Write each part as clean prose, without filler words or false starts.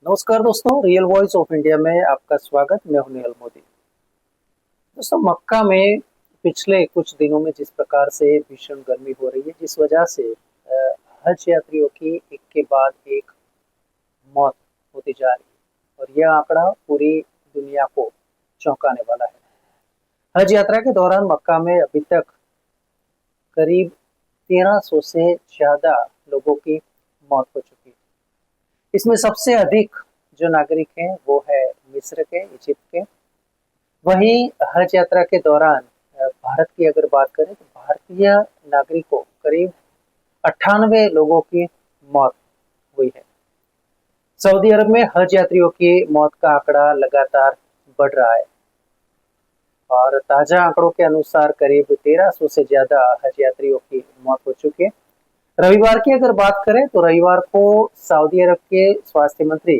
नमस्कार दोस्तों, real voice of India में आपका स्वागत। मैं हूं नियल मोदी। दोस्तों, मक्का में पिछले कुछ दिनों में जिस प्रकार से भीषण गर्मी हो रही है, जिस वजह से हज यात्रियों की एक के बाद एक मौत होती जा रही है और यह आंकड़ा पूरी दुनिया को चौंकाने वाला है। हज यात्रा के दौरान मक्का में अभी तक करीब 1300 से ज्यादा लोगों की मौत हो चुकी है। इसमें सबसे अधिक जो नागरिक हैं वो है मिस्र के, इजिप्ट के। वहीं हज यात्रा के दौरान भारत की अगर बात करें तो भारतीय नागरिकों करीब 98 लोगों की मौत हुई है। सऊदी अरब में हज यात्रियों की मौत का आंकड़ा लगातार बढ़ रहा है और ताजा आंकड़ों के अनुसार करीब 1300 से ज्यादा हज यात्रियों की मौत हो चुकी है। रविवार की अगर बात करें तो रविवार को सऊदी अरब के स्वास्थ्य मंत्री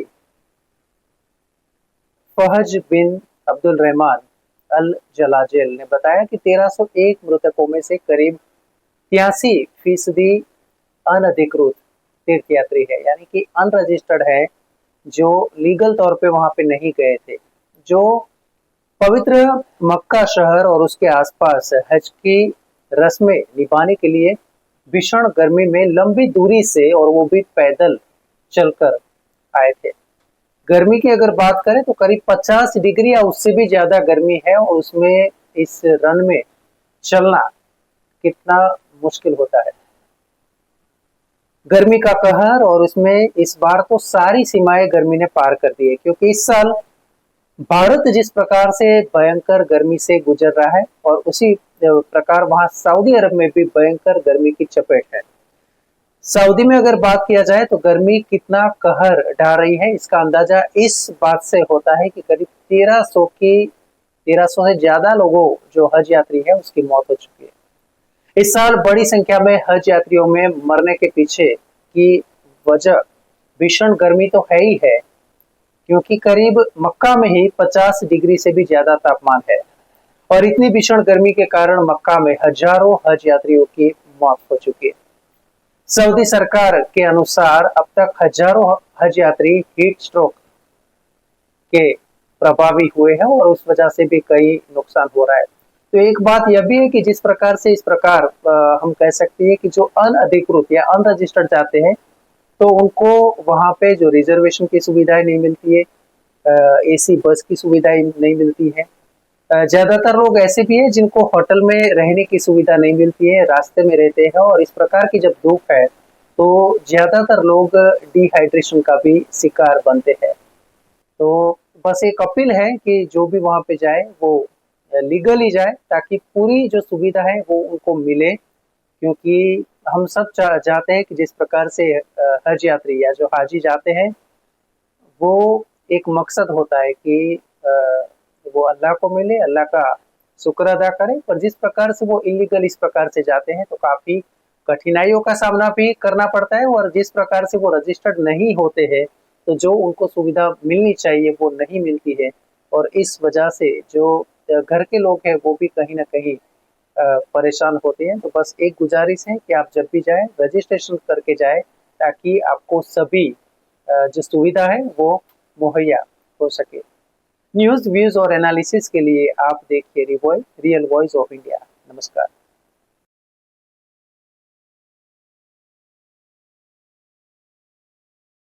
फहज बिन अब्दुल रहमान अल जलाजेल ने बताया कि 1301 मृतकों में से करीब 83% अनधिकृत तीर्थयात्री है, यानी कि अनरजिस्टर्ड है, जो लीगल तौर पे वहां पे नहीं गए थे, जो पवित्र मक्का शहर और उसके आसपास हज की रस्में निभाने के लिए भीषण गर्मी में लंबी दूरी से और वो भी पैदल चलकर आए थे। गर्मी की अगर बात करें तो करीब 50 डिग्री या उससे भी ज्यादा गर्मी है और उसमें इस रन में चलना कितना मुश्किल होता है। गर्मी का कहर, और उसमें इस बार तो सारी सीमाएं गर्मी ने पार कर दी है, क्योंकि इस साल भारत जिस प्रकार से भयंकर गर्मी से गुजर रहा है और उसी प्रकार वहां सऊदी अरब में भी भयंकर गर्मी की चपेट है। सऊदी में अगर बात किया जाए तो गर्मी कितना कहर ढा रही है, इसका अंदाजा इस बात से होता है कि करीब 1300 से ज्यादा लोगों जो हज यात्री है उसकी मौत हो चुकी है। इस साल बड़ी संख्या में हज यात्रियों में मरने के पीछे की वजह भीषण गर्मी तो है ही है, क्योंकि करीब मक्का में ही 50 डिग्री से भी ज्यादा तापमान है और इतनी भीषण गर्मी के कारण मक्का में हजारों हज यात्रियों की मौत हो चुकी है। सऊदी सरकार के अनुसार अब तक हजारों हज यात्री हीट स्ट्रोक के प्रभावी हुए हैं और उस वजह से भी कई नुकसान हो रहा है। तो एक बात यह भी है कि जिस प्रकार से इस प्रकार हम कह सकते हैं कि जो अनअधिकृत या अनरजिस्टर्ड जाते हैं तो उनको वहां पे जो रिजर्वेशन की सुविधाएं नहीं मिलती है, एसी बस की सुविधाएं नहीं मिलती है। ज्यादातर लोग ऐसे भी हैं जिनको होटल में रहने की सुविधा नहीं मिलती है, रास्ते में रहते हैं और इस प्रकार की जब धूप है तो ज्यादातर लोग डिहाइड्रेशन का भी शिकार बनते हैं। तो बस एक अपील है कि जो भी वहां पे जाए वो लीगली जाए, ताकि पूरी जो सुविधा है वो उनको मिले, क्योंकि हम सब चाहते हैं कि जिस प्रकार से हज यात्री या जो हाजी जाते हैं वो एक मकसद होता है कि वो अल्लाह को मिले, अल्लाह का शुक्र अदा करें। पर जिस प्रकार से वो इलीगल इस प्रकार से जाते हैं तो काफी कठिनाइयों का सामना भी करना पड़ता है और जिस प्रकार से वो रजिस्टर्ड नहीं होते हैं तो जो उनको सुविधा मिलनी चाहिए वो नहीं मिलती है और इस वजह से जो घर के लोग हैं वो भी कहीं ना कहीं परेशान होते हैं। तो बस एक गुजारिश है कि आप जब भी जाएं रजिस्ट्रेशन करके जाएं, ताकि आपको सभी जो सुविधा है वो मुहैया हो सके। न्यूज, व्यूज और एनालिसिस के लिए आप देखिए रियल वॉइस ऑफ इंडिया। नमस्कार।